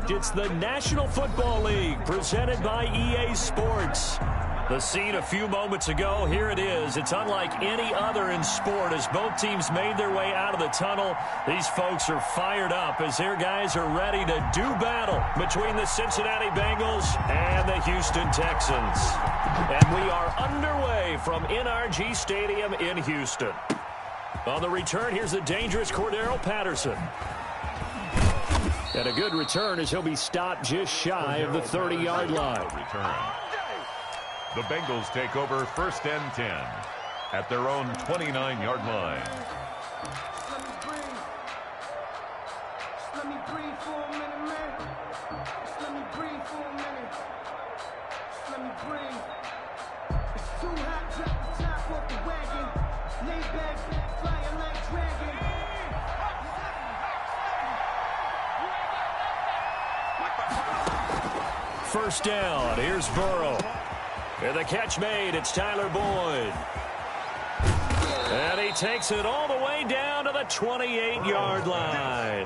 correct. It's the National Football League presented by EA Sports. The scene a few moments ago, here it is. It's unlike any other in sport as both teams made their way out of the tunnel. These folks are fired up as their guys are ready to do battle between the Cincinnati Bengals and the Houston Texans. And we are underway from NRG Stadium in Houston. On the return, here's the dangerous Cordero Patterson. And a good return as he'll be stopped just shy of the 30-yard line. The Bengals take over 1st and 10 at their own 29-yard line. Let me breathe for a minute, man. Let me breathe for a minute. Let me breathe. It's too hot, drop the top off the wagon. Lay back, flying like dragon. First down, here's Burrow. And the catch made, it's Tyler Boyd. And he takes it all the way down to the 28-yard line.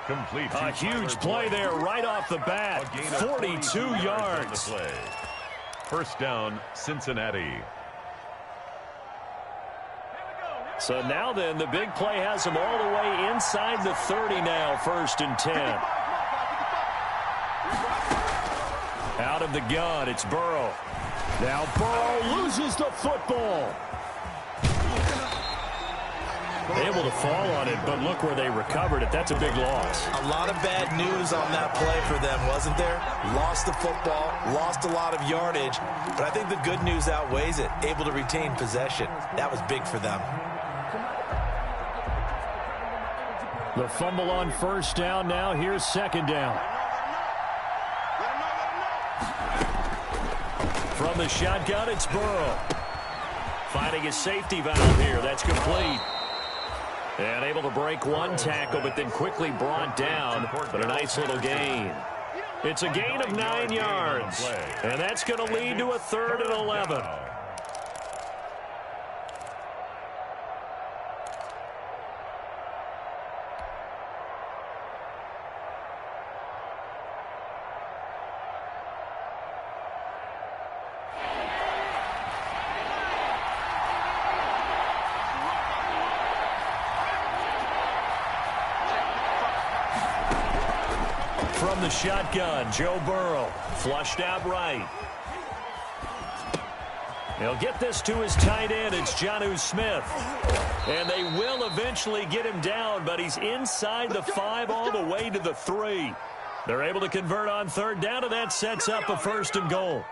Complete. A huge play there right off the bat. 42 yards. First down, Cincinnati. So now then, the big play has him all the way inside the 30 now, 1st and 10. Out of the gun, it's Burrow. Now Burrow loses the football. Able to fall on it, but look where they recovered it. That's a big loss. A lot of bad news on that play for them, wasn't there? Lost the football, lost a lot of yardage, but I think the good news outweighs it. Able to retain possession. That was big for them. The fumble on first down now. Here's 2nd down. From the shotgun, it's Burrow. Finding his safety valve here. That's complete. And able to break one tackle, but then quickly brought down. But a nice little gain. It's a gain of 9 yards. And that's going to lead to a 3rd and 11. From the shotgun, Joe Burrow, flushed out right. He'll get this to his tight end. It's Jonnu Smith. And they will eventually get him down, but he's inside the 5 all the way to the 3. They're able to convert on 3rd down, and that sets up a 1st and goal.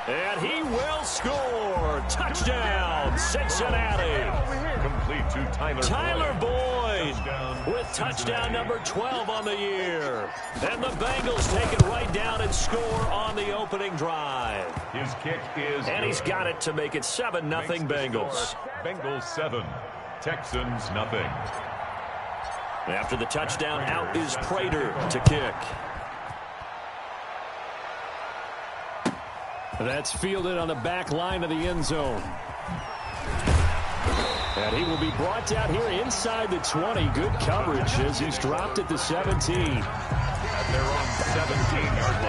And he will score. Touchdown, Cincinnati. Complete to Tyler Boyd with touchdown number 12 on the year. And the Bengals take it right down and score on the opening drive. His kick is And he's got it to make it 7-0 Bengals. Bengals 7, Texans 0. After the touchdown, out is Prater to kick. That's fielded on the back line of the end zone. And he will be brought down here inside the 20. Good coverage as he's dropped at the 17. At their own 17-yard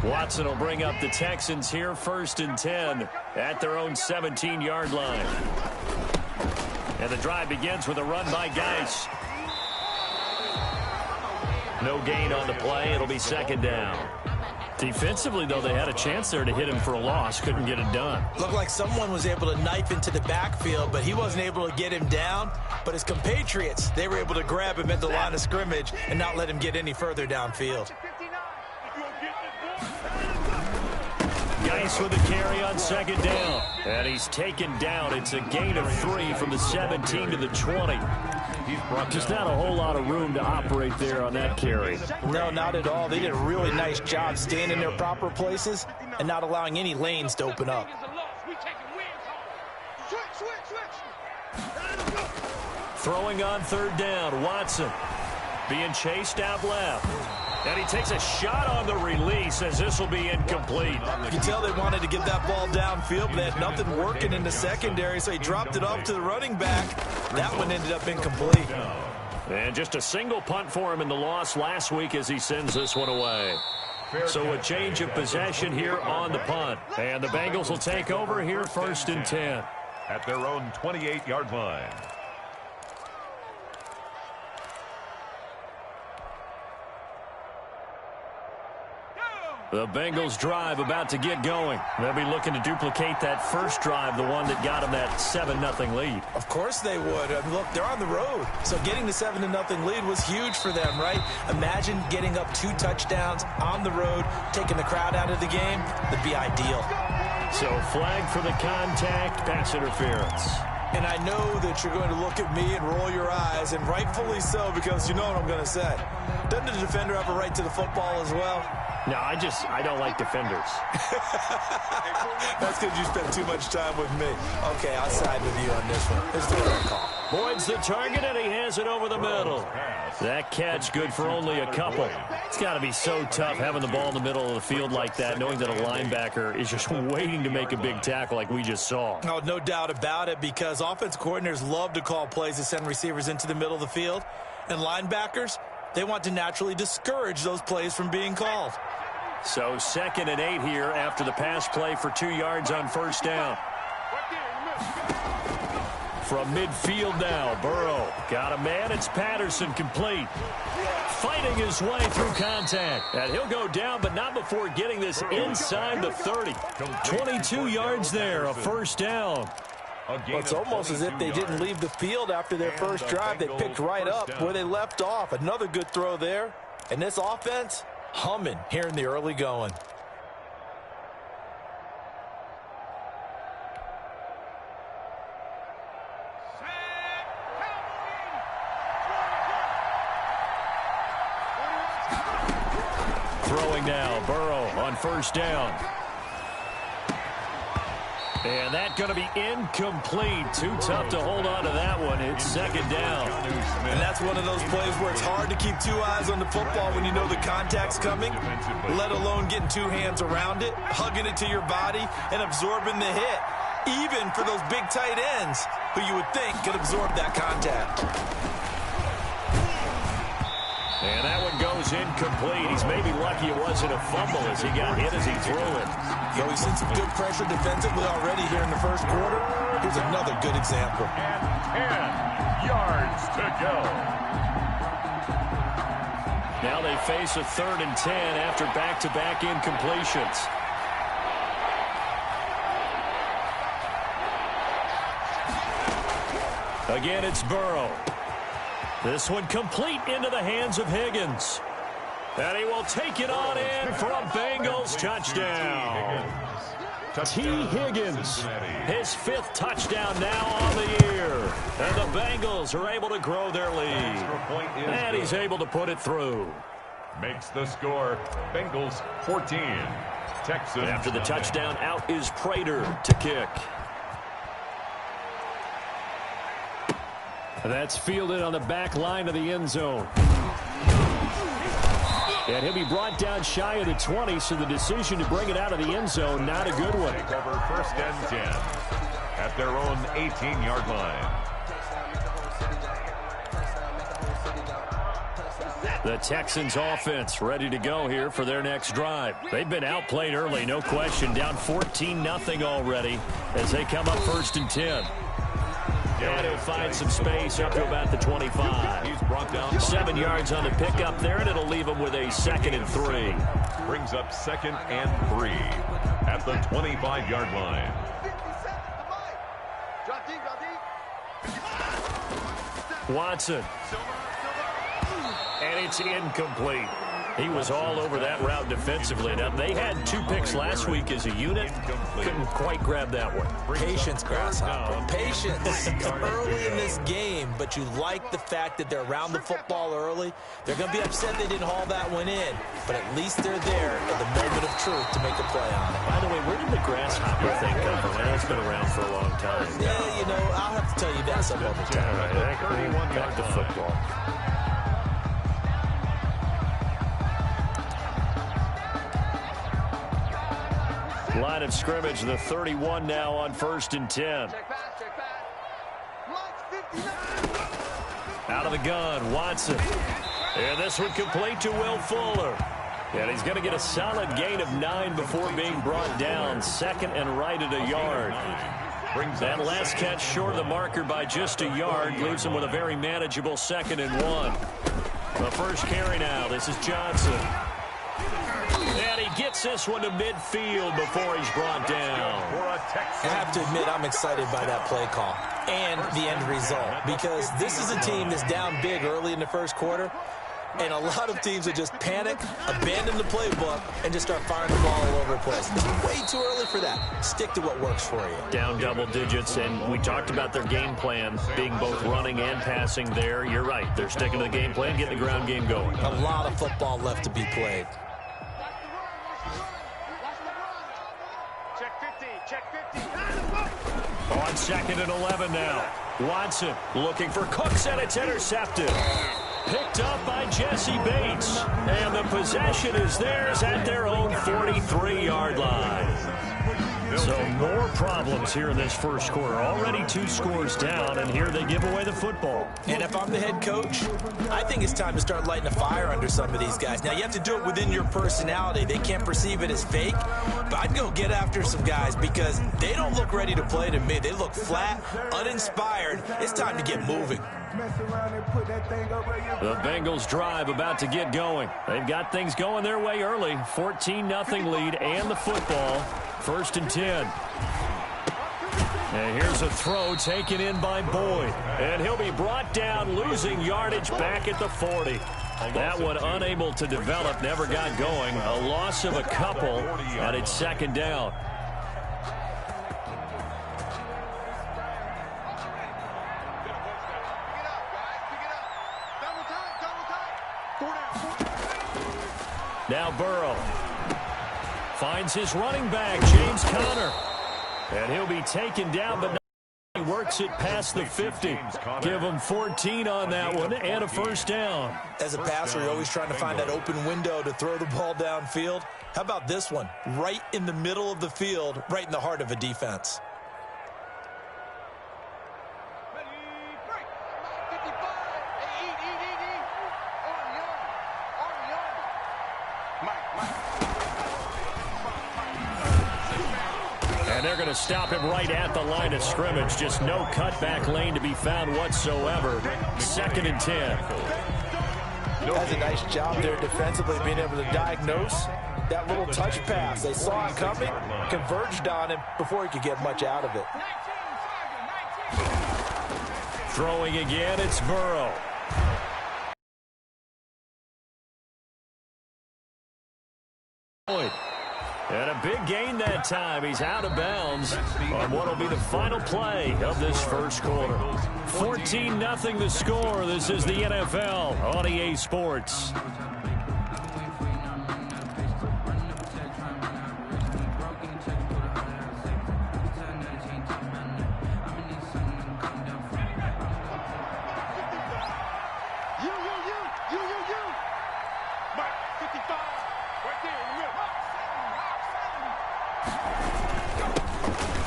line. Watson will bring up the Texans here 1st and 10 at their own 17-yard line. And the drive begins with a run by Geis. No gain on the play. It'll be 2nd down. Defensively, though, they had a chance there to hit him for a loss. Couldn't get it done. Looked like someone was able to knife into the backfield, but he wasn't able to get him down. But his compatriots, they were able to grab him at the line of scrimmage and not let him get any further downfield. Geis with a carry on 2nd down. And he's taken down. It's a gain of 3 from the 17 to the 20. Just not a whole lot of room to operate there on that carry. No, not at all. They did a really nice job staying in their proper places and not allowing any lanes to open up. Throwing on third down, Watson being chased out left. And he takes a shot on the release as this will be incomplete. You can tell they wanted to get that ball downfield, but they had nothing working in the secondary, so he dropped it off to the running back. That one ended up incomplete. And just a single punt for him in the loss last week as he sends this one away. So a change of possession here on the punt. And the Bengals will take over here 1st and 10. At their own 28-yard line. The Bengals drive about to get going. They'll be looking to duplicate that first drive, the one that got them that 7-0 lead. Of course they would. I mean, look, they're on the road. So getting the 7-0 lead was huge for them, right? Imagine getting up 2 touchdowns on the road, taking the crowd out of the game. That'd be ideal. So flag for the contact, pass interference. And I know that you're going to look at me and roll your eyes, and rightfully so, because you know what I'm going to say. Doesn't the defender have a right to the football as well? No, I don't like defenders. That's because you spent too much time with me. Okay, I'll side with you on this one. It's the right call. Boyd's the target, and he has it over the middle. That catch good for only a couple. It's got to be so tough having the ball in the middle of the field like that, knowing that a linebacker is just waiting to make a big tackle like we just saw. Oh, no doubt about it, because offense coordinators love to call plays to send receivers into the middle of the field. And linebackers, they want to naturally discourage those plays from being called. So 2nd and 8 here after the pass play for 2 yards on first down. From midfield now, Burrow got a man. It's Patterson complete. Fighting his way through contact. And he'll go down, but not before getting this inside the 30. 22 yards there, a first down. Well, it's almost as if they didn't leave the field after their first drive. They picked right up where they left off. Another good throw there. And this offense, humming here in the early going. Throwing now, Burrow on first down. And that's going to be incomplete. Too tough to hold on to that one. It's 2nd down. And that's one of those plays where it's hard to keep 2 eyes on the football when you know the contact's coming, let alone getting 2 hands around it, hugging it to your body, and absorbing the hit. Even for those big tight ends who you would think could absorb that contact. And that one goes incomplete. He's maybe lucky it wasn't a fumble as he got hit as he threw it. Yo, he's seen some good pressure defensively already here in the first quarter. Here's another good example. And 10 yards to go. Now they face a 3rd and 10 after back-to-back incompletions. Again, it's Burrow. This one complete into the hands of Higgins. And he will take it on in for a Bengals touchdown. T. Higgins, his 5th touchdown now on the year. And the Bengals are able to grow their lead. And he's able to put it through. Makes the score Bengals 14. Texans. After the touchdown, out is Prater to kick. That's fielded on the back line of the end zone. And he'll be brought down shy of the 20, so the decision to bring it out of the end zone, not a good one. Take over 1st and 10 at their own 18-yard line. The Texans offense ready to go here for their next drive. They've been outplayed early, no question. Down 14-0 already as they come up 1st and 10. And he'll find some space up to about the 25. He's brought down 7 yards on the pickup there, and it'll leave him with a 2nd and 3. Brings up 2nd and 3 at the 25-yard line. Watson. And it's incomplete. He was all over that route defensively. Now, they had 2 picks last week as a unit. Couldn't quite grab that one. Patience, Grasshopper. Patience. Early in this game, but you like the fact that they're around the football early. They're going to be upset they didn't haul that one in. but at least they're there at the moment of truth to make a play on it. By the way, where did the grasshopper thing come from? I know it's been around for a long time. Yeah, you know, I'll have to tell you that some other time. All right, back to football. Line of scrimmage, the 31 now on 1st and 10. Out of the gun, Watson. And this one complete to Will Fuller. And he's going to get a solid gain of 9 before being brought down. Second and right at a yard. That last catch short of the marker by just a yard leaves him with a very manageable 2nd and 1. The first carry now. This is Johnson. And he gets this one to midfield before he's brought down. I have to admit, I'm excited by that play call and the end result, because this is a team that's down big early in the first quarter, and a lot of teams will just panic, abandon the playbook, and just start firing the ball all over the place. It's way too early for that. Stick to what works for you. Down double digits, and we talked about their game plan being both running and passing there. You're right. They're sticking to the game plan, getting the ground game going. A lot of football left to be played. On 2nd and 11 now. Watson looking for Cooks, and it's intercepted. Picked up by Jesse Bates. And the possession is theirs at their own 43-yard line. So more problems here in this first quarter. Already 2 scores down, and here they give away the football. And if I'm the head coach, I think it's time to start lighting a fire under some of these guys. Now, you have to do it within your personality. They can't perceive it as fake, but I'd go get after some guys because they don't look ready to play to me. They look flat, uninspired. It's time to get moving. The Bengals drive about to get going. They've got things going their way early. 14-0 lead and the football. 1st and 10. And here's a throw taken in by Boyd. And he'll be brought down, losing yardage back at the 40. That one unable to develop, never got going. A loss of a couple, and it's 2nd down. Now Burrow finds his running back, James Conner. And he'll be taken down, but he works it past the 50. Give him 14 on that one and a 1st down. As a passer, you're always trying to find that open window to throw the ball downfield. How about this one? Right in the middle of the field, right in the heart of a defense. And they're going to stop him right at the line of scrimmage. Just no cutback lane to be found whatsoever. 2nd and 10. That's a nice job there defensively, being able to diagnose that little touch pass. They saw him coming, converged on him before he could get much out of it. Throwing again, it's Burrow. And a big gain that time. He's out of bounds on what will be the final play of this first quarter. 14-0 the score. This is the NFL on EA Sports.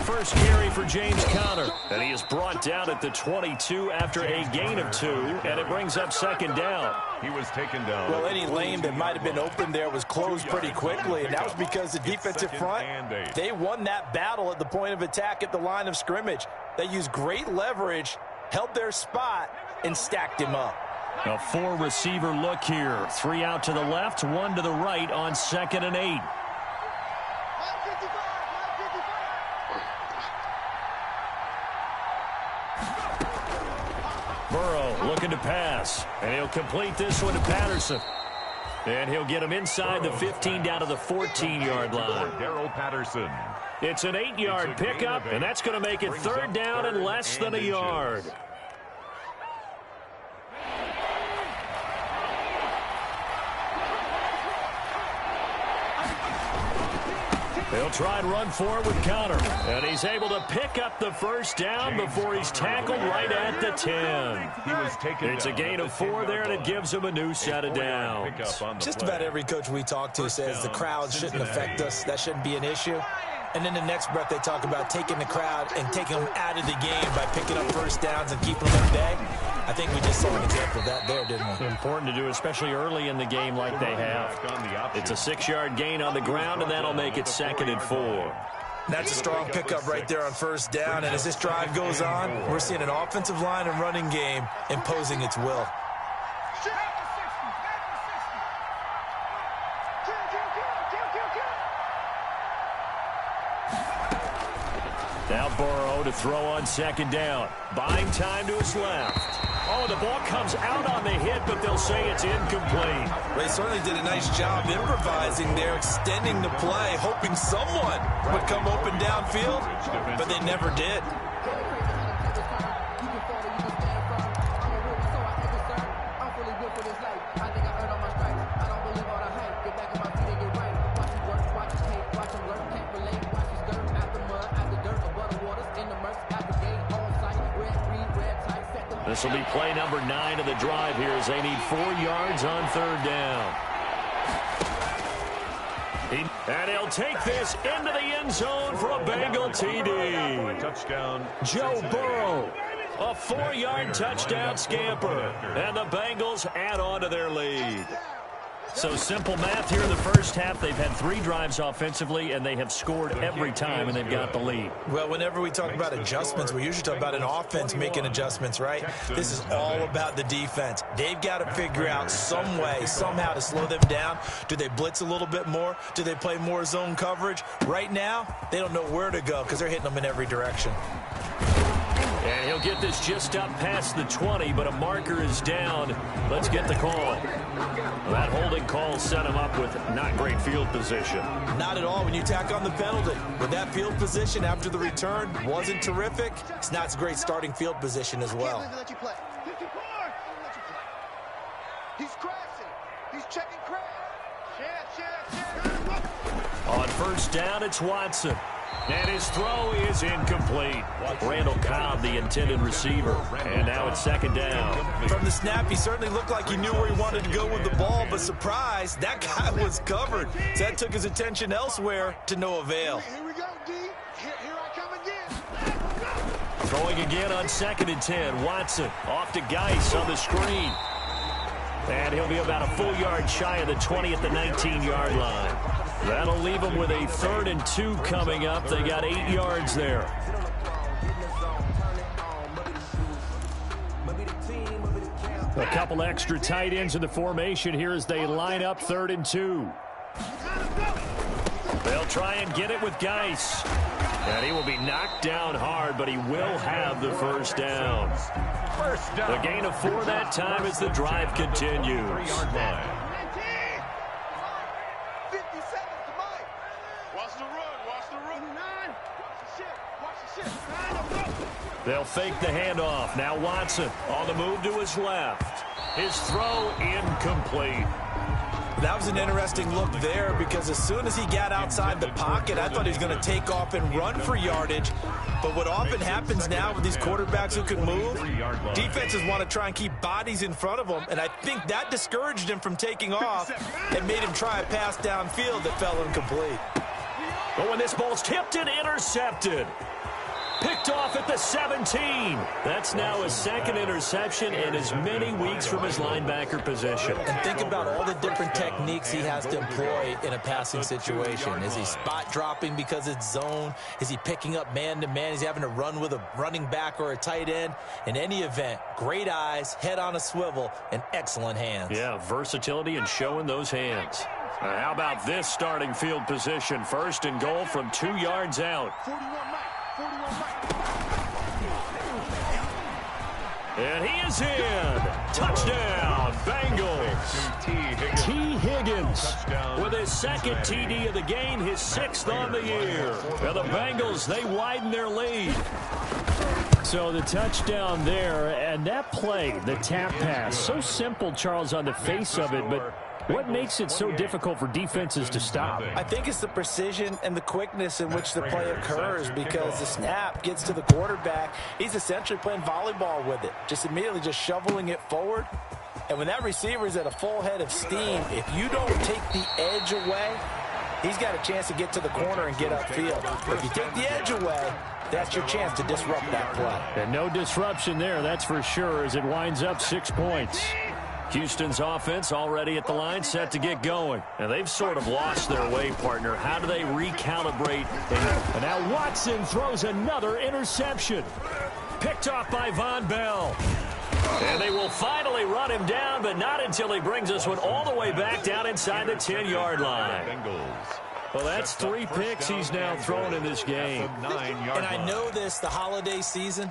First carry for James Conner, and he is brought down at the 22 after a gain of 2, and it brings up 2nd down. He was taken down. Well, any lane that might have been open there was closed pretty quickly, and that was because the defensive front, they won that battle at the point of attack at the line of scrimmage. They used great leverage, held their spot, and stacked him up. A 4-receiver look here. 3 out to the left, 1 to the right on 2nd and 8. Burrow looking to pass, and he'll complete this one to Patterson. And he'll get him inside the 15 down to the 14-yard line. Darrell Patterson. It's an 8-yard pickup, and that's going to make it 3rd down and less than a yard. They'll try and run for it with Connor. And he's able to pick up the first down before he's tackled right at the 10. It's a gain of 4 there, and it gives him a new set of downs. Just about every coach we talk to says the crowd shouldn't affect us. That shouldn't be an issue. And then the next breath they talk about taking the crowd and taking them out of the game by picking up first downs and keeping them at bay. I think we just saw an example of that there, didn't we? Important to do, especially early in the game like they have. It's a 6-yard gain on the ground, and that'll make it 2nd and 4. That's a strong pickup right there on first down. And as this drive goes on, we're seeing an offensive line and running game imposing its will. Now Burrow to throw on 2nd down. Buying time to his left. Oh, the ball comes out on the hit, but they'll say it's incomplete. They certainly did a nice job improvising there, extending the play, hoping someone would come open downfield, but they never did. This will be play number 9 of the drive here as they need 4 yards on 3rd down. And he'll take this into the end zone for a Bengal TD. Touchdown. Joe Burrow, a 4-yard touchdown scamper. And the Bengals add on to their lead. So simple math here in the first half. They've had 3 drives offensively, and they have scored every time, and they've got the lead. Well, whenever we talk about adjustments, we usually talk about an offense making adjustments, right? This is all about the defense. They've got to figure out some way, somehow to slow them down. Do they blitz a little bit more? Do they play more zone coverage? Right now, they don't know where to go because they're hitting them in every direction. And he'll get this just up past the 20, but a marker is down. Let's get the call. That holding call set him up with not great field position. Not at all when you tack on the penalty. With that field position after the return wasn't terrific, it's not a great starting field position as well. He's crashing. He's checking crash. On first down, it's Watson. And his throw is incomplete. Randall Cobb, the intended receiver. And now it's 2nd down. From the snap, he certainly looked like he knew where he wanted to go with the ball, but surprise, that guy was covered. So that took his attention elsewhere to no avail. Here we go, D. Here I come again. Throwing again on 2nd and 10. Watson off to Geis on the screen. And he'll be about a full yard shy of the 20 at the 19-yard line. That'll leave them with a 3rd and 2 coming up. They got 8 yards there. A couple extra tight ends in the formation here as they line up 3rd and 2. They'll try and get it with Geis. And he will be knocked down hard, but he will have the first down. A gain of 4 that time as the drive continues. They'll fake the handoff. Now Watson on the move to his left. His throw incomplete. That was an interesting look there because as soon as he got outside the pocket, I thought he was going to take off and run for yardage. But what often happens now with these quarterbacks who can move, defenses want to try and keep bodies in front of them, and I think that discouraged him from taking off and made him try a pass downfield that fell incomplete. But when this ball's tipped and intercepted. Picked off at the 17. That's now his 2nd interception in as many weeks from his linebacker position. And think about all the different techniques he has to employ in a passing situation. Is he spot dropping because it's zone? Is he picking up man-to-man? Is he having to run with a running back or a tight end? In any event, great eyes, head on a swivel, and excellent hands. Yeah, versatility and showing those hands. How about this starting field position? 1st and goal from 2 yards out. 41 Mike. 41 Mike. And he is in. Touchdown, Bengals. T. Higgins with his 2nd TD of the game, his 6th on the year. And the Bengals, they widen their lead. So the touchdown there, and that play, the tap pass, so simple, Charles, on the face of it, but What makes it so difficult for defenses to stop? I think it's the precision and the quickness in which the play occurs, because the snap gets to the quarterback. He's essentially playing volleyball with it, just immediately just shoveling it forward. And when that receiver is at a full head of steam, if you don't take the edge away, he's got a chance to get to the corner and get upfield. But if you take the edge away, that's your chance to disrupt that play. And no disruption there, that's for sure, as it winds up 6 points. Houston's offense already at the line, set to get going. And they've sort of lost their way, partner. How do they recalibrate? And now Watson throws another interception. Picked off by Von Bell. And they will finally run him down, but not until he brings us one all the way back down inside the 10-yard line. Well, that's 3 picks he's now thrown in this game. And I know this, the holiday season,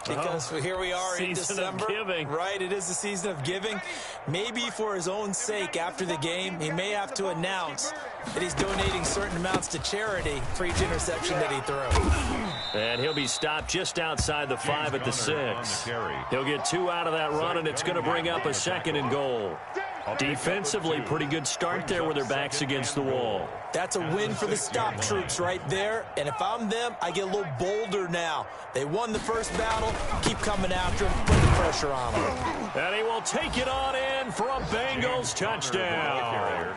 because here we are in December. Right, it is the season of giving. Maybe for his own sake, after the game, he may have to announce that he's donating certain amounts to charity for each interception that he threw. And he'll be stopped just outside the 5 at the 6. He'll get 2 out of that run, and it's going to bring up a 2nd and goal. Defensively, pretty good start there with their backs against the wall. That's a win for the stop troops right there. And if I'm them, I get a little bolder now. They won the first battle. Keep coming after him. Put the pressure on him. And he will take it on in for a Bengals touchdown.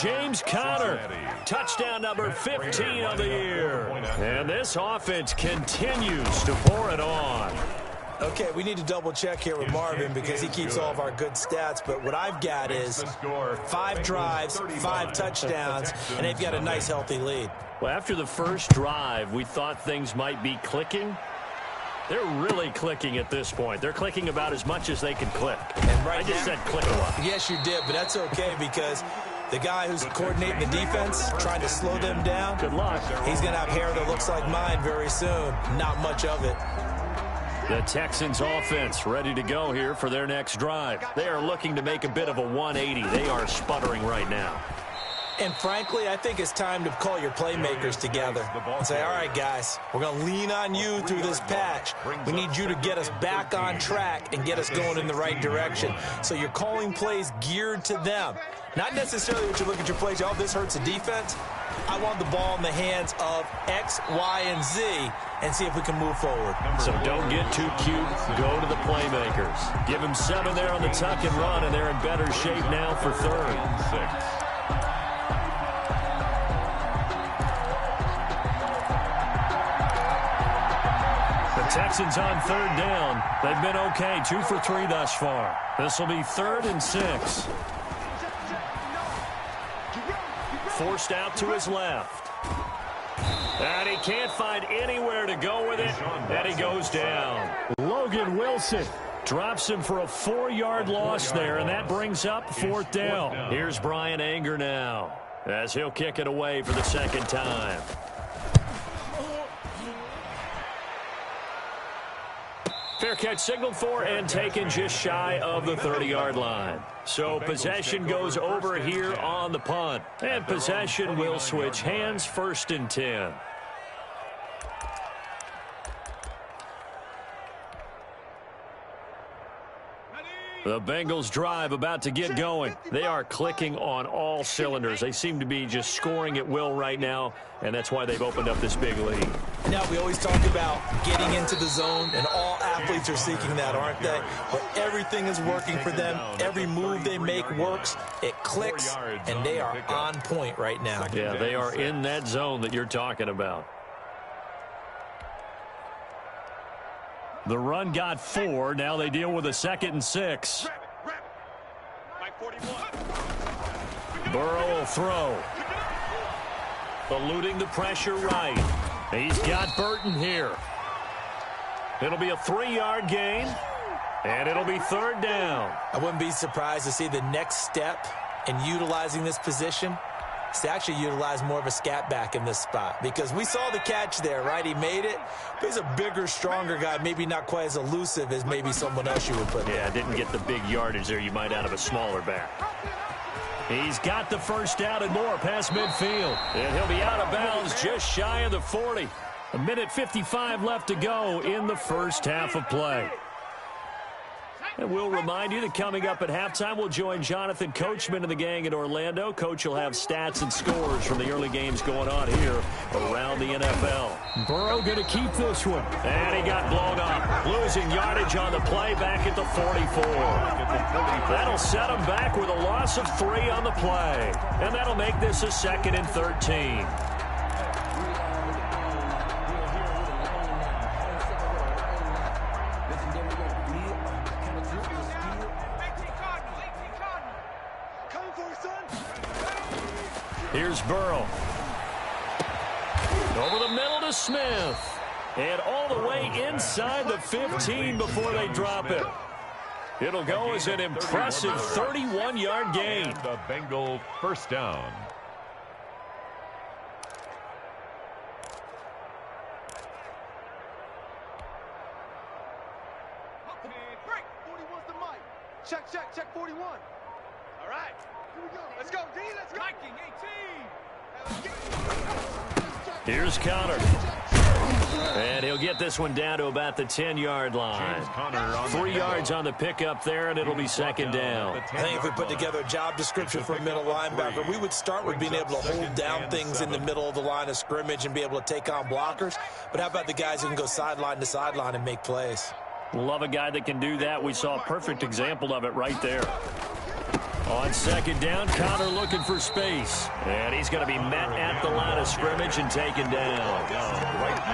James Conner, touchdown number 15 of the year. And this offense continues to pour it on. Okay, we need to double check here with Marvin because he keeps all of our good stats, but what I've got is 5 drives, 5 touchdowns, and they've got a nice, healthy lead. Well, after the first drive, we thought things might be clicking. They're really clicking at this point. They're clicking about as much as they can click. And right I just said click a lot. Yes, you did, but that's okay because the guy who's coordinating the defense, trying to slow them down, good luck. He's going to have hair that looks like mine very soon. Not much of it. The Texans offense ready to go here for their next drive. They are looking to make a bit of a 180. They are sputtering right now. And frankly, I think it's time to call your playmakers together and say, all right, guys, we're going to lean on you through this patch. We need you to get us back on track and get us going in the right direction. So you're calling plays geared to them. Not necessarily what you look at your plays, oh, this hurts the defense. I want the ball in the hands of X, Y, and Z and see if we can move forward. So don't get too cute. Go to the playmakers. Give them 7 there on the tuck and run, and they're in better shape now for 3rd. Texans on 3rd down. They've been okay. 2 for 3 thus far. This will be 3rd and 6. Forced out to his left. And he can't find anywhere to go with it. And he goes down. Logan Wilson drops him for a 4-yard loss there, and that brings up 4th down. Here's Brian Anger now as he'll kick it away for the 2nd time. Fair catch signaled for and taken just shy of the 30-yard line. So possession goes over here on the punt. And possession will switch hands, 1st and 10. The Bengals drive about to get going. They are clicking on all cylinders. They seem to be just scoring at will right now, and that's why they've opened up this big lead. Now, we always talk about getting into the zone, and all athletes are seeking that, aren't they? But everything is working for them. Every move they make works. It clicks, and they are on point right now. Yeah, they are in that zone that you're talking about. The run got 4. Now they deal with a 2nd and 6. Burrow will throw. Eluding the pressure right. He's got Burton here. It'll be a 3-yard gain, and it'll be 3rd down. I wouldn't be surprised to see the next step in utilizing this position is to actually utilize more of a scat back in this spot, because we saw the catch there, right? He made it, but he's a bigger, stronger guy, maybe not quite as elusive as maybe someone else you would put there. Yeah, didn't get the big yardage there you might out of a smaller back. He's got the 1st down and more past midfield, and he'll be out of bounds just shy of the 40. 1:55 left to go in the first half of play. And we'll remind you that coming up at halftime, we'll join Jonathan Coachman and the gang in Orlando. Coach will have stats and scores from the early games going on here around the NFL. Burrow going to keep this one. And he got blown up. Losing yardage on the play back at the 44. That'll set him back with a loss of 3 on the play. And that'll make this a 2nd and 13. Here's Burrow. Over the middle to Smith. And all the way inside the 15 before they drop it. It'll go as an impressive 31-yard gain. The Bengals first down. Break. 41's the mic. Check 41. All right. Here we go. Let's go, D. Let's go. Viking 18. Here's Connor. And he'll get this one down to about the 10-yard line. 3 yards on the pickup there, and it'll be 2nd down. I think if we put together a job description for a middle linebacker, we would start with being able to hold down things in the middle of the line of scrimmage and be able to take on blockers. But how about the guys who can go sideline to sideline and make plays? Love a guy that can do that. We saw a perfect example of it right there. On 2nd down, Connor looking for space. And he's going to be met at the line of scrimmage and taken down.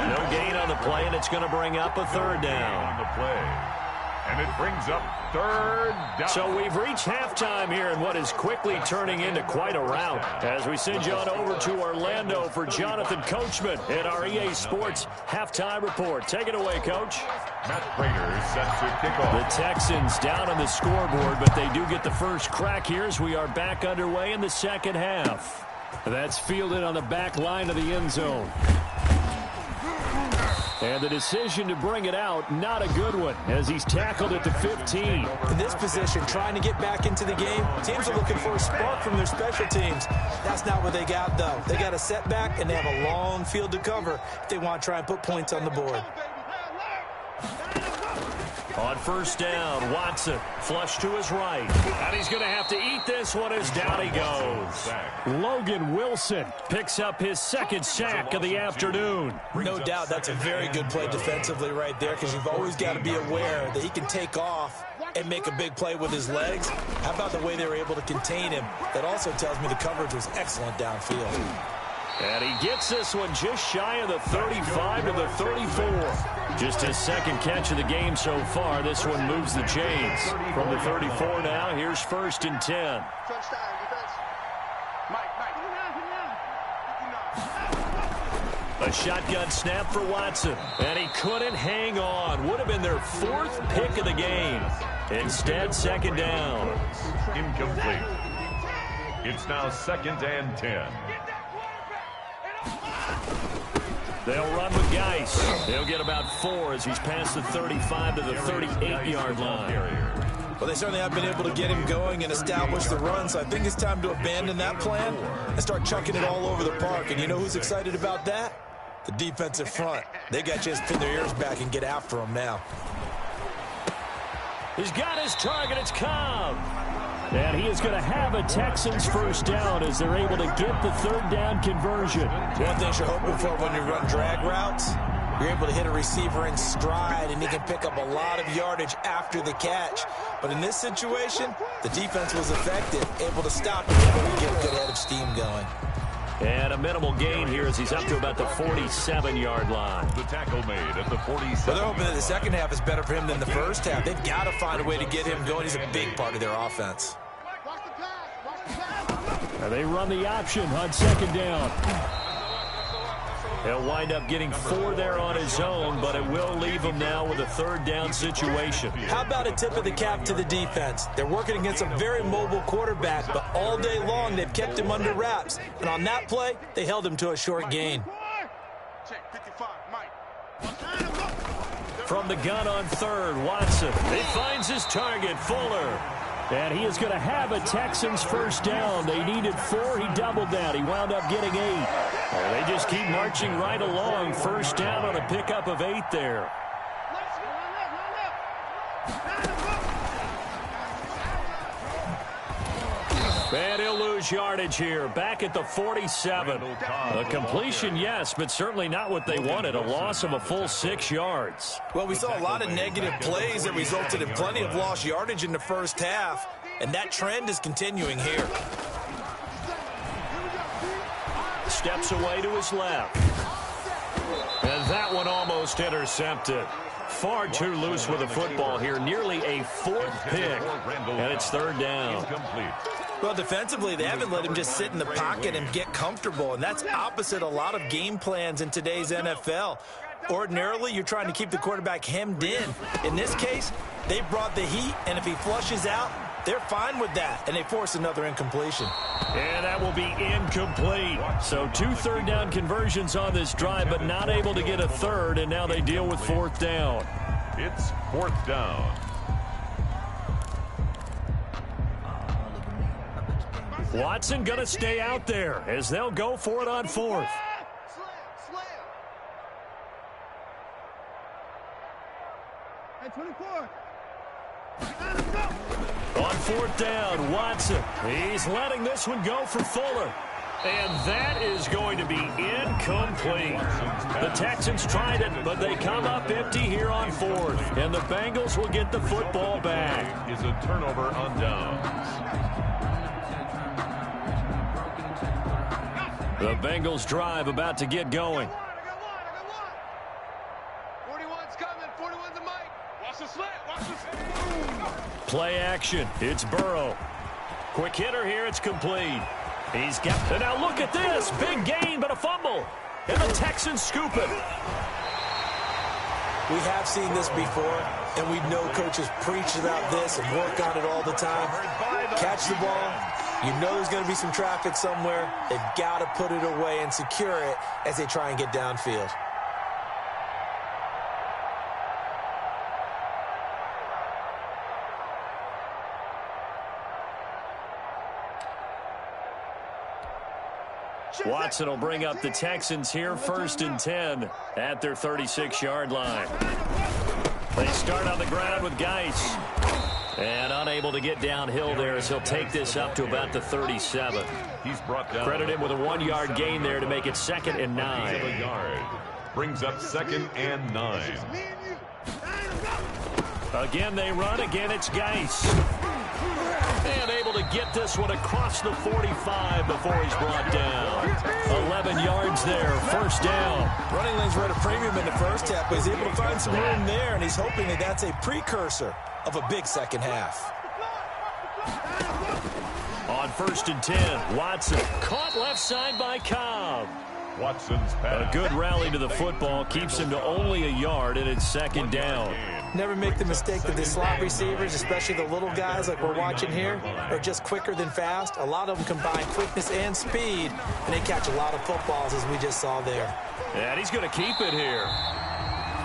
No gain on the play, and it's going to bring up a 3rd down. On the play. And it brings up 3rd down. So we've reached halftime here in what is quickly turning into quite a rout. As we send you on over to Orlando for Jonathan Coachman at our EA Sports Halftime Report. Take it away, Coach. Matt Prater set to kick off. The Texans down on the scoreboard, but they do get the first crack here as we are back underway in the 2nd half. That's fielded on the back line of the end zone. And the decision to bring it out, not a good one, as he's tackled at the 15. In this position, trying to get back into the game, teams are looking for a spark from their special teams. That's not what they got, though. They got a setback, and they have a long field to cover if they want to try and put points on the board. On 1st down, Watson flush to his right. And he's going to have to eat this one as down he goes. Logan Wilson picks up his 2nd sack of the afternoon. No doubt that's a very good play defensively right there, because you've always got to be aware that he can take off and make a big play with his legs. How about the way they were able to contain him? That also tells me the coverage was excellent downfield. And he gets this one just shy of the 35 to the 34. Just his 2nd catch of the game so far. This one moves the chains. From the 34 now, here's 1st and 10. A shotgun snap for Watson. And he couldn't hang on. Would have been their 4th pick of the game. Instead, 2nd down. Incomplete. It's now 2nd and 10. They'll run with Geis. They'll get about 4 as he's past the 35 to the 38-yard line. Well, they certainly have been able to get him going and establish the run, so I think it's time to abandon that plan and start chucking it all over the park. And you know who's excited about that? The defensive front. They got a chance to pin their ears back and get after him now. He's got his target. It's Cobb. And he is going to have a Texans first down as they're able to get the 3rd down conversion. One thing you're hoping for when you run drag routes, you're able to hit a receiver in stride, and he can pick up a lot of yardage after the catch. But in this situation, the defense was effective, able to stop and get a good head of steam going. And a minimal gain here as he's up to about the 47-yard line. The tackle made at the 47. Well, they're hoping that the 2nd half is better for him than the 1st half. They've got to find a way to get him going. He's a big part of their offense. And they run the option on 2nd down. He'll wind up getting 4 there on his own, but it will leave him now with a 3rd down situation. How about a tip of the cap to the defense? They're working against a very mobile quarterback, but all day long they've kept him under wraps. And on that play, they held him to a short gain. From the gun on 3rd, Watson. He finds his target, Fuller. And he is going to have a Texans first down. They needed 4. He doubled that. He wound up getting 8. They just keep marching right along. First down on a pickup of 8 there. And he'll lose yardage here, back at the 47. A completion, yes, but certainly not what they wanted, a loss of a full 6 yards. Well, we saw a lot of negative plays that resulted in plenty of lost yardage in the first half, and that trend is continuing here. Steps away to his left. And that one almost intercepted. Far too loose with the football here. Nearly a 4th pick. And it's 3rd down. Well, defensively, they haven't let him just sit in the pocket and get comfortable, and that's opposite a lot of game plans in today's NFL. Ordinarily, you're trying to keep the quarterback hemmed in. In this case, they brought the heat, and if he flushes out, they're fine with that, and they force another incompletion. And that will be incomplete. So 2 third-down conversions on this drive, but not able to get a third, and now they deal with 4th down. It's 4th down. Watson going to stay out there as they'll go for it on 4th. Hey, 24. On 4th down, Watson. He's letting this one go for Fuller. And that is going to be incomplete. The Texans tried it, but they come up empty here on 4th. And the Bengals will get the football back. Is a turnover on downs. The Bengals drive about to get going. 41's coming. 41's the mic. Watch the slant. Watch the slant. Play action. It's Burrow. Quick hitter here. It's complete. He's got... And now look at this. Big gain, but a fumble. And the Texans scoop it. We have seen this before, and we know coaches preach about this and work on it all the time. Catch the ball. You know there's going to be some traffic somewhere. They've got to put it away and secure it as they try and get downfield. Watson will bring up the Texans here, 1st and 10 at their 36-yard line. They start on the ground with Geis. And unable to get downhill there as he'll take this up to about the 37. He's brought down. Credit him with a 1-yard gain there to make it 2nd and 9. Brings up 2nd and 9. Again they run. Again it's Geis. And able to get this one across the 45 before he's brought down. 11 yards there, 1st down. Running lanes were at a premium in the first half, but he's able to find some room there, and he's hoping that that's a precursor of a big second half. On 1st and 10, Watson caught left side by Cobb. Watson's pass. A good rally to the football keeps him to only a yard, and it's 2nd down. Never make the mistake that the slot receivers, especially the little guys like we're watching here, are just quicker than fast. A lot of them combine quickness and speed, and they catch a lot of footballs, as we just saw there. And he's going to keep it here.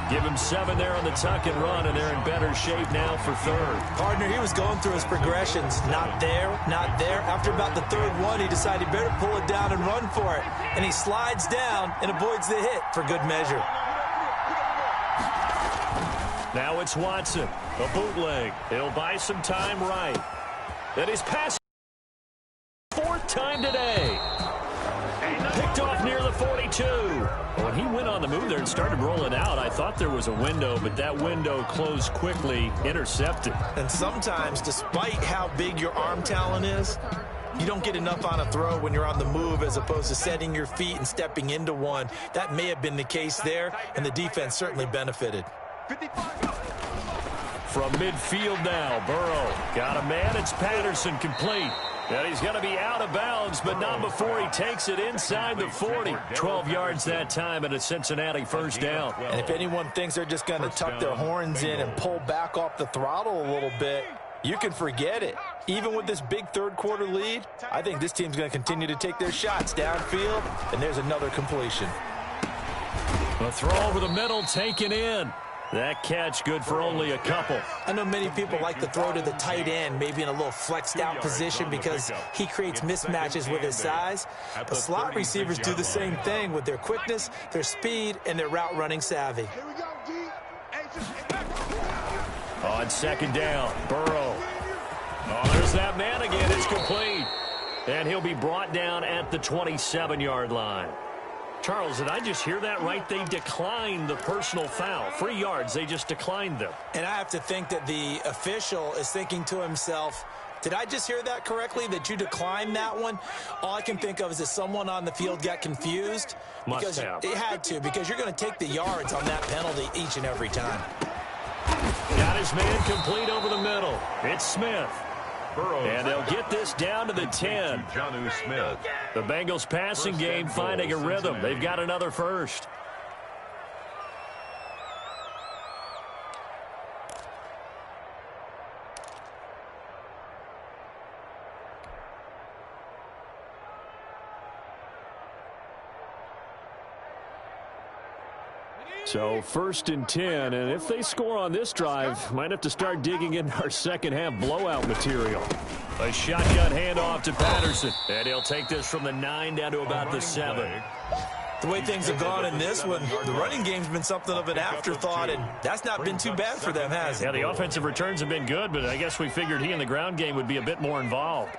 Give him 7 there on the tuck and run, and they're in better shape now for 3rd. Partner, he was going through his progressions. Not there, not there. After about the 3rd one, he decided he better pull it down and run for it. And he slides down and avoids the hit for good measure. Now it's Watson, a bootleg. He'll buy some time right. And he's passing 4th time today. Picked off near the 42. When he went on the move there and started rolling out, I thought there was a window, but that window closed quickly, intercepted. And sometimes, despite how big your arm talent is, you don't get enough on a throw when you're on the move as opposed to setting your feet and stepping into one. That may have been the case there, and the defense certainly benefited. From midfield now, Burrow got a man. It's Patterson complete. And he's going to be out of bounds, but not before he takes it inside the 40. 12 yards that time, and a Cincinnati 1st down. And if anyone thinks they're just going to tuck their horns in and pull back off the throttle a little bit, you can forget it. Even with this big 3rd quarter lead, I think this team's going to continue to take their shots downfield, and there's another completion. A throw over the middle taken in. That catch good for only a couple. I know many people like to throw to the tight end, maybe in a little flexed out position because he creates mismatches with his size. But slot receivers do the same thing with their quickness, their speed, and their route running savvy. On 2nd down, Burrow. Oh, there's that man again. It's complete. And he'll be brought down at the 27-yard line. Charles, did I just hear that right? They declined the personal foul. 3 yards, they just declined them. And I have to think that the official is thinking to himself, did I just hear that correctly, that you declined that one? All I can think of is that someone on the field got confused. Must have. It had to, because you're going to take the yards on that penalty each and every time. Got his man complete over the middle. It's Smith. Burrows. And they'll get this down to the 10. Jonnu Smith. The Bengals passing game finding a rhythm. They've got another first. So 1st and 10, and if they score on this drive, might have to start digging in our second half blowout material. A shotgun handoff to Patterson, and he'll take this from the 9 down to about the 7. The way things have gone in this one, the running game's been something of an afterthought, and that's not been too bad for them, has it? Yeah, the offensive returns have been good, but I guess we figured he in the ground game would be a bit more involved.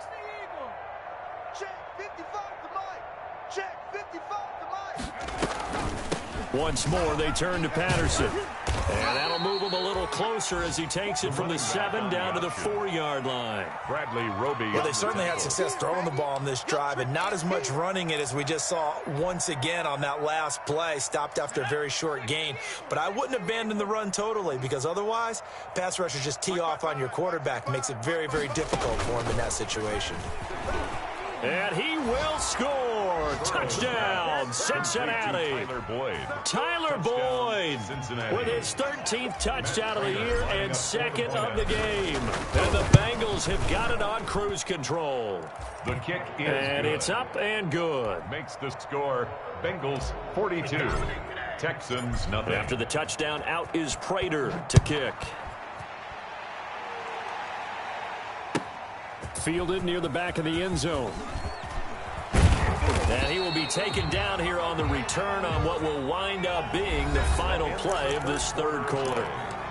Once more, they turn to Patterson. And that'll move him a little closer as he takes it from the 7 down to the 4-yard line. Bradley Roby. Well, they certainly had success throwing the ball on this drive, and not as much running it as we just saw once again on that last play. Stopped after a very short gain. But I wouldn't abandon the run totally, because otherwise, pass rushers just tee off on your quarterback. Makes it very, very difficult for him in that situation. And he will score. Touchdown, Cincinnati. Tyler Boyd with his 13th touchdown of the year and 2nd of the game. And the Bengals have got it on cruise control. The kick is and good. It's up and good. Makes the score Bengals 42, Texans nothing. After the touchdown, out is Prater to kick. Fielded near the back of the end zone. And he will be taken down here on the return on what will wind up being the final play of this 3rd quarter.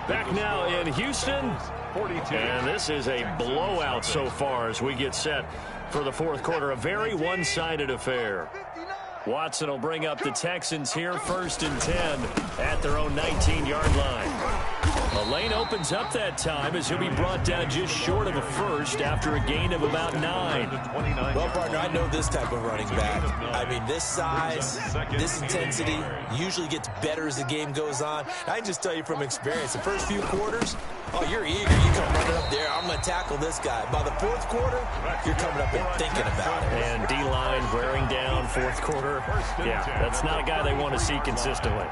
Back now in Houston. 42. And this is a blowout so far as we get set for the 4th quarter. A very one-sided affair. Watson will bring up the Texans here, 1st and 10 at their own 19-yard line. The lane opens up that time as he'll be brought down just short of a first after a gain of about 9. Well, partner, I know this type of running back. I mean, this size, this intensity usually gets better as the game goes on. I can just tell you from experience, the first few quarters, oh, you're eager. You come running up there, I'm going to tackle this guy. By the 4th quarter, you're coming up and thinking about it. And D-line wearing down 4th quarter. Yeah, that's not a guy they want to see consistently.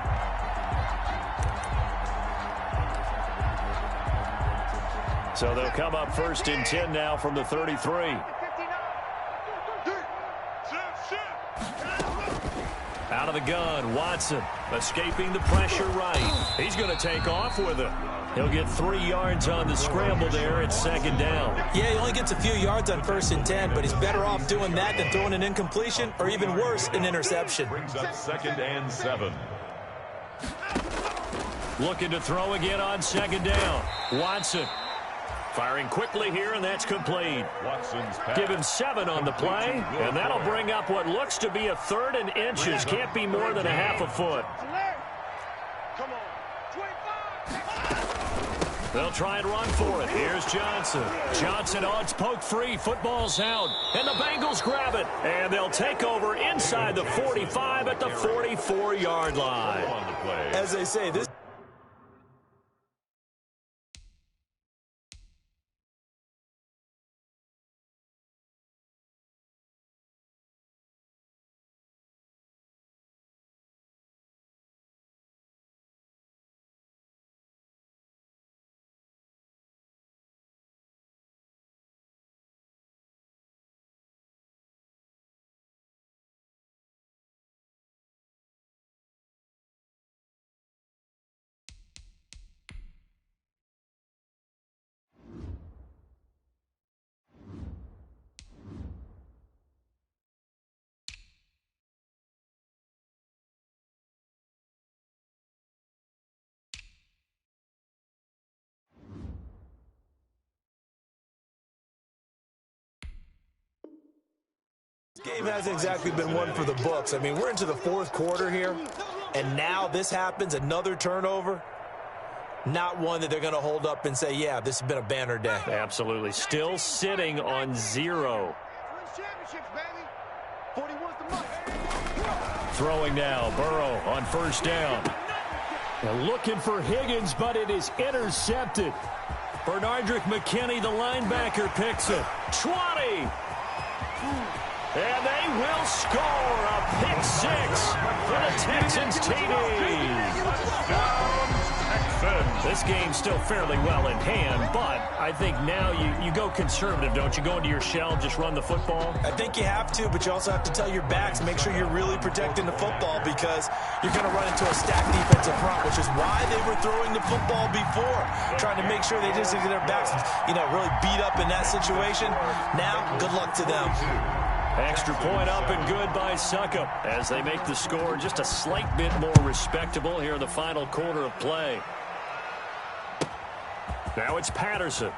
So they'll come up 1st and 10 now from the 33. Out of the gun, Watson escaping the pressure right. He's going to take off with it. He'll get 3 yards on the scramble there at 2nd down. Yeah, he only gets a few yards on 1st and 10, but he's better off doing that than throwing an incompletion or even worse, an interception. Brings up 2nd and 7. Looking to throw again on 2nd down. Watson firing quickly here, and that's complete. Watson's pass. Give him 7 on the play, and that'll bring up what looks to be a 3rd and inches. Can't be more than a half a foot. Come on. 25. They'll try and run for it. Here's Johnson. Johnson, oh, it's poked free. Football's out, and the Bengals grab it. And they'll take over inside the 45 at the 44-yard line. As they say, this Game hasn't exactly been one for the books. I mean, we're into the fourth quarter here, and now this happens, another turnover. Not one that they're going to hold up and say, yeah, this has been a banner day. Absolutely. Still sitting on 0. Throwing now, Burrow on first down. Now looking for Higgins, but it is intercepted. Bernardrick McKinney, the linebacker, picks it. 20. And they will score a pick 6 for the Texans TD. This game's still fairly well in hand, but I think now you go conservative, don't you? Go into your shell, just run the football? I think you have to, but you also have to tell your backs, make sure you're really protecting the football because you're going to run into a stacked defensive front, which is why they were throwing the football before, trying to make sure they just get their backs, really beat up in that situation. Now, good luck to them. Extra point up and good by Succop as they make the score just a slight bit more respectable here in the final quarter of play. Now it's Patterson.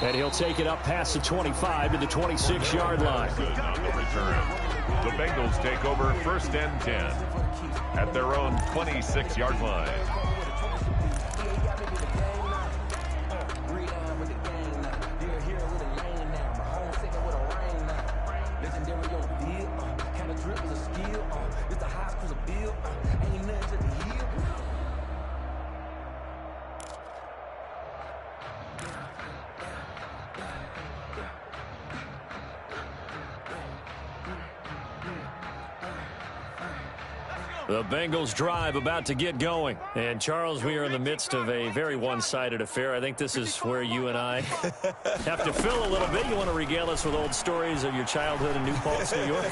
And he'll take it up past the 25 to the 26-yard line. The Bengals take over first and 10 at their own 26-yard line. The Bengals drive about to get going. And, Charles, we are in the midst of a very one-sided affair. I think this is where you and I have to fill a little bit. You want to regale us with old stories of your childhood in New Paltz, New York?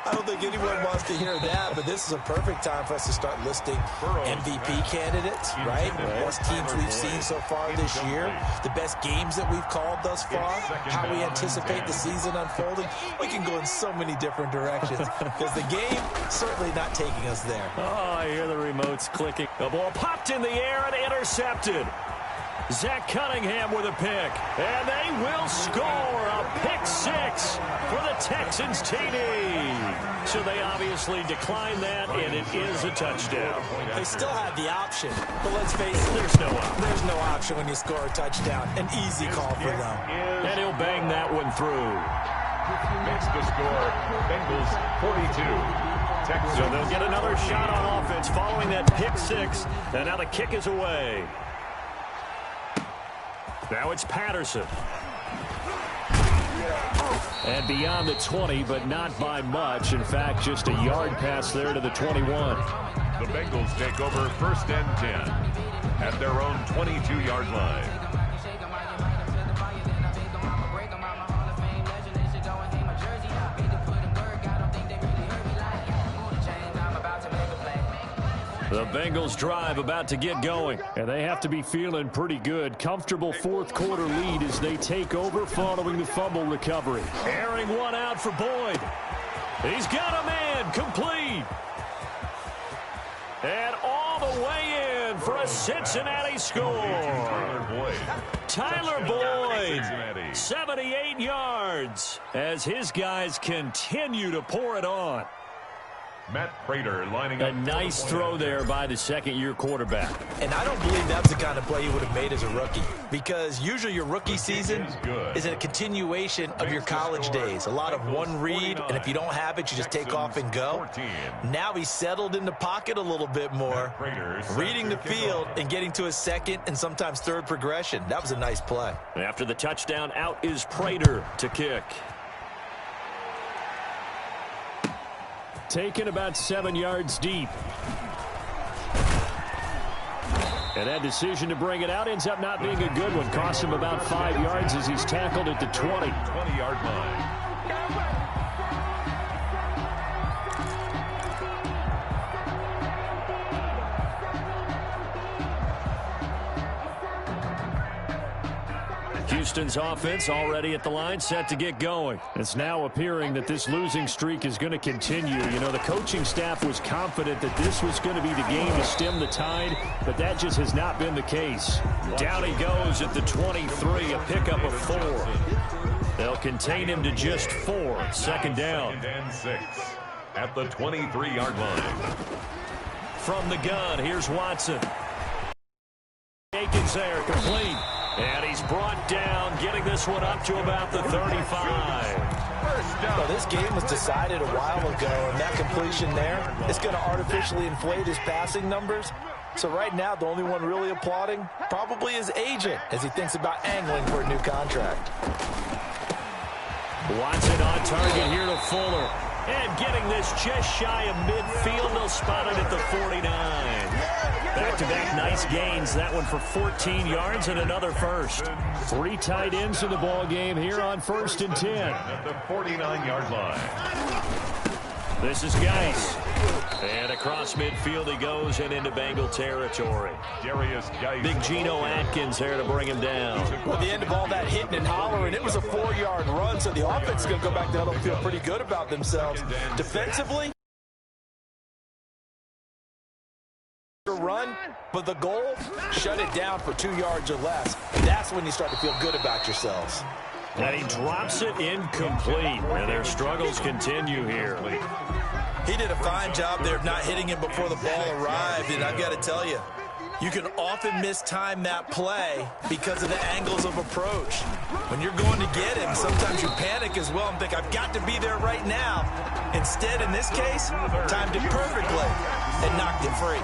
I don't think anyone wants to hear that, but this is a perfect time for us to start listing MVP candidates, right? The best teams we've seen so far this year, the best games that we've called thus far, how we anticipate the season unfolding. We can go in so many different directions because the game certainly not taking us there. Oh, I hear the remotes clicking. The ball popped in the air and intercepted. Zach Cunningham with a pick. And they will score a pick 6 for the Texans TD. So they obviously declined that, and it is a touchdown. They still have the option, but let's face it, There's no option. there's no option when you score a touchdown. An easy call for them. And he'll bang that one through. Makes the score Bengals 42. Texans. So they'll get another shot on offense following that pick 6. And now the kick is away. Now it's Patterson. And beyond the 20, but not by much. In fact, just a yard pass there to the 21. The Bengals take over first and 10 at their own 22-yard line. The Bengals drive about to get going, and they have to be feeling pretty good. Comfortable fourth quarter lead as they take over following the fumble recovery. Airing one out for Boyd. He's got a man, complete. And all the way in for a Cincinnati score. Tyler Boyd, 78 yards, as his guys continue to pour it on. Matt Prater lining up. A nice throw there by the second-year quarterback. And I don't believe that's the kind of play he would have made as a rookie, because usually your rookie season is a continuation of your college days. A lot of one read, and if you don't have it, you just take off and go. Now he's settled in the pocket a little bit more, reading the field and getting to his second and sometimes third progression. That was a nice play. After the touchdown, out is Prater to kick. Taken about 7 yards deep. And that decision to bring it out ends up not being a good one. Cost him about 5 yards as he's tackled at the 20-yard line. Houston's offense already at the line, set to get going. It's now appearing that this losing streak is going to continue. You know, the coaching staff was confident that this was going to be the game to stem the tide, but that just has not been the case. Down he goes at the 23, a pickup of 4. They'll contain him to just 4. Second down. Second and 6 at the 23-yard line. From the gun, here's Watson. Aikens there, complete. And he's brought down, getting this one up to about the 35. Well, this game was decided a while ago, and that completion there is going to artificially inflate his passing numbers. So right now, the only one really applauding probably his agent as he thinks about angling for a new contract. Watson on target here to Fuller. And getting this just shy of midfield. They'll spot it at the 49. Back-to-back nice gains. That one for 14 yards and another first. 3 tight ends in the ball game here on 1st and 10. At the 49-yard line. This is Geis. And across midfield he goes and into Bengal territory. Big Geno Atkins there to bring him down. Well, the end of all that hitting and hollering, it was a 4-yard run, so the offense is going to go back to huddle and feel pretty good about themselves. Defensively, run, but the goal, shut it down for 2 yards or less. That's when you start to feel good about yourselves. And he drops it incomplete. And their struggles continue here. He did a fine job there of not hitting him before the ball arrived, and I've got to tell you, you can often mistime that play because of the angles of approach. When you're going to get him, sometimes you panic as well and think, I've got to be there right now. Instead, in this case, timed it perfectly and knocked it free.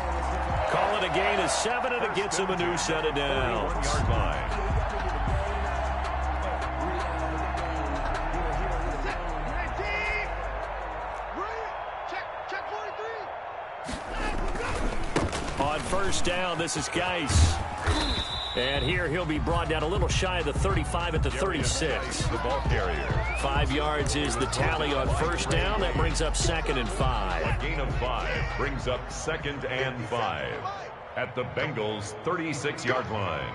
Call it a gain of 7, and it gets him a new set of downs. On 1st down, this is Geis. And here he'll be brought down a little shy of the 35 at the 36. The ball carrier. 5 yards is the tally on 1st down. That brings up 2nd and 5. A gain of 5 brings up 2nd and 5 at the Bengals' 36-yard line.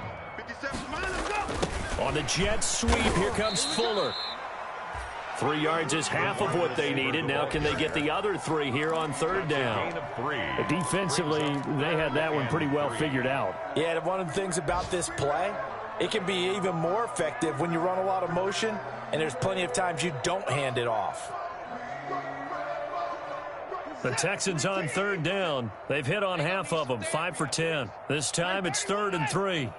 On the jet sweep, here comes Fuller. 3 yards is half of what they needed. Now can they get the other 3 here on 3rd down? Gain of 3. Defensively, they had that one pretty well figured out. Yeah, one of the things about this play, it can be even more effective when you run a lot of motion, and there's plenty of times you don't hand it off. The Texans on 3rd down. They've hit on half of them, 5 for 10. This time it's 3rd and 3.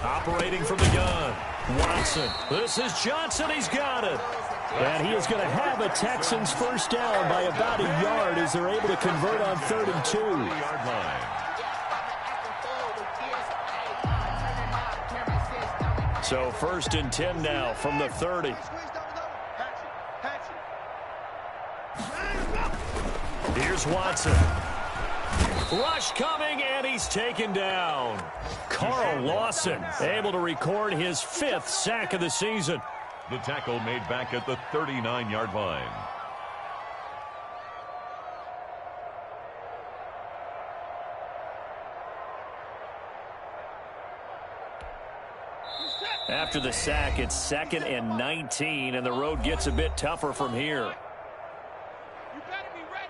Operating from the gun. Watson. This is Johnson. He's got it. And he is going to have a Texans 1st down by about a yard as they're able to convert on 3rd and 2. Yard line. So 1st and 10 now from the 30. Here's Watson. Rush coming, and he's taken down. Carl Lawson able to record his 5th sack of the season. The tackle made back at the 39-yard line. After the sack, it's 2nd and 19, and the road gets a bit tougher from here. You better be ready.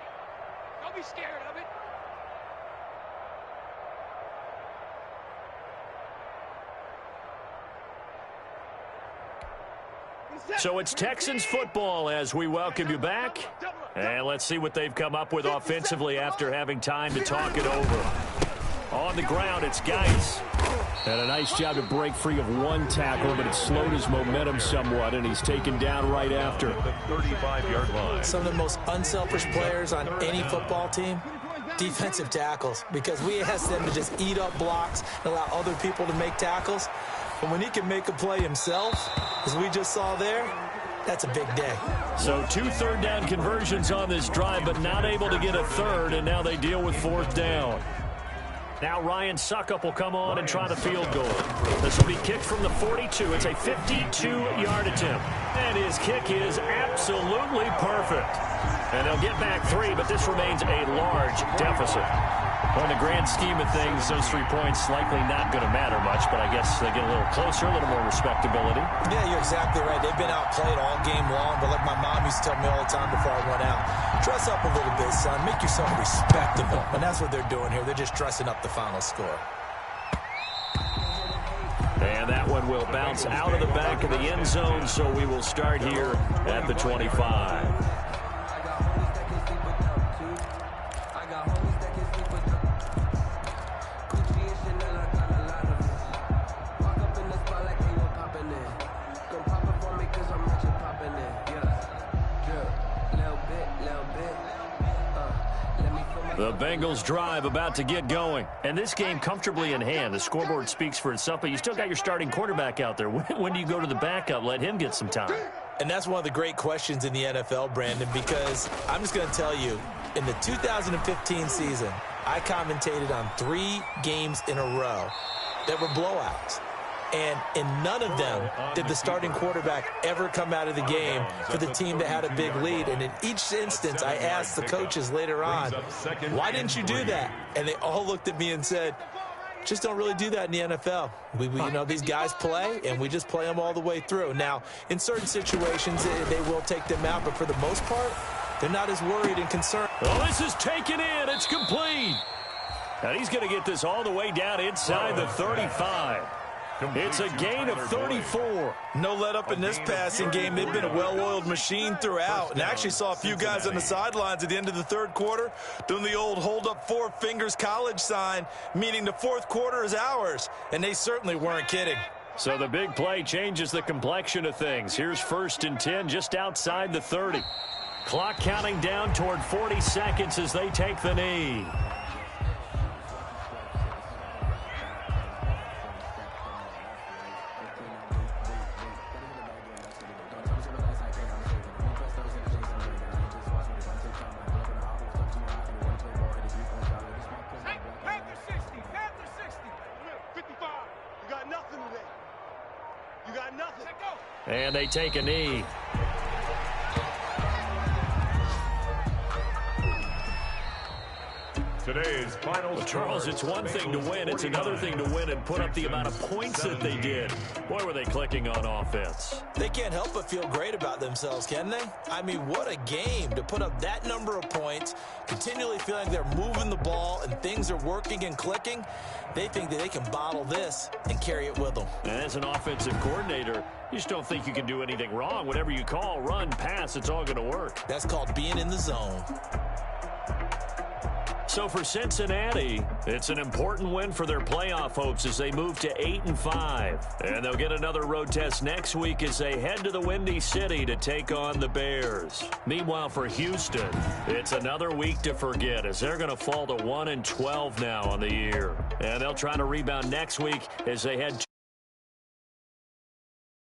Don't be scared of it. So it's Texans football as we welcome you back. And let's see what they've come up with offensively after having time to talk it over. On the ground, it's Geis. And a nice job to break free of one tackle, but it slowed his momentum somewhat, and he's taken down right after. The 35-yard line. Some of the most unselfish players on any football team, defensive tackles, because we ask them to just eat up blocks and allow other people to make tackles. But when he can make a play himself, as we just saw there, that's a big day. So 2 3rd down conversions on this drive, but not able to get a 3rd, and now they deal with 4th down. Now Ryan Suckup will come on and try the field goal. This will be kicked from the 42. It's a 52-yard attempt. And his kick is absolutely perfect. And they'll get back 3, but this remains a large deficit. On the grand scheme of things, those 3 points likely not going to matter much, but I guess they get a little closer, a little more respectability. Yeah, you're exactly right. They've been outplayed all game long, but like my mom used to tell me all the time before I went out, dress up a little bit, son. Make yourself respectable. And that's what they're doing here. They're just dressing up the final score. And And that one will bounce out of the back of the end zone, so we will start here at the 25. The Bengals drive about to get going. And this game comfortably in hand. The scoreboard speaks for itself, but you still got your starting quarterback out there. When do you go to the backup? Let him get some time. And that's one of the great questions in the NFL, Brandon, because I'm just going to tell you, in the 2015 season, I commentated on 3 games in a row that were blowouts. And in none of them did the starting quarterback ever come out of the game for the team that had a big lead. And in each instance, I asked the coaches later on, why didn't you do that? And they all looked at me and said, just don't really do that in the NFL. You know, these guys play, and we just play them all the way through. Now, in certain situations, they will take them out, but for the most part, they're not as worried and concerned. Oh, this is taken in. It's complete. And he's going to get this all the way down inside the 35. It's a gain of 34. No let up in this passing game. They've been a well-oiled machine throughout. And I actually saw a few guys on the sidelines at the end of the third quarter doing the old hold up 4 fingers college sign, meaning the fourth quarter is ours. And they certainly weren't kidding. So the big play changes the complexion of things. Here's 1st and 10 just outside the 30. Clock counting down toward 40 seconds as they take the knee. And they take a knee. Today's final Well, Charles, it's one thing to win. It's another thing to win and put up the amount of points that they did. Boy, were they clicking on offense. They can't help but feel great about themselves, can they? I mean, what a game to put up that number of points, continually feeling they're moving the ball and things are working and clicking. They think that they can bottle this and carry it with them. And as an offensive coordinator, you just don't think you can do anything wrong. Whatever you call, run, pass, it's all going to work. That's called being in the zone. So for Cincinnati, it's an important win for their playoff hopes as they move to 8-5. And they'll get another road test next week as they head to the Windy City to take on the Bears. Meanwhile, for Houston, it's another week to forget as they're going to fall to 1-12 now on the year. And they'll try to rebound next week as they head to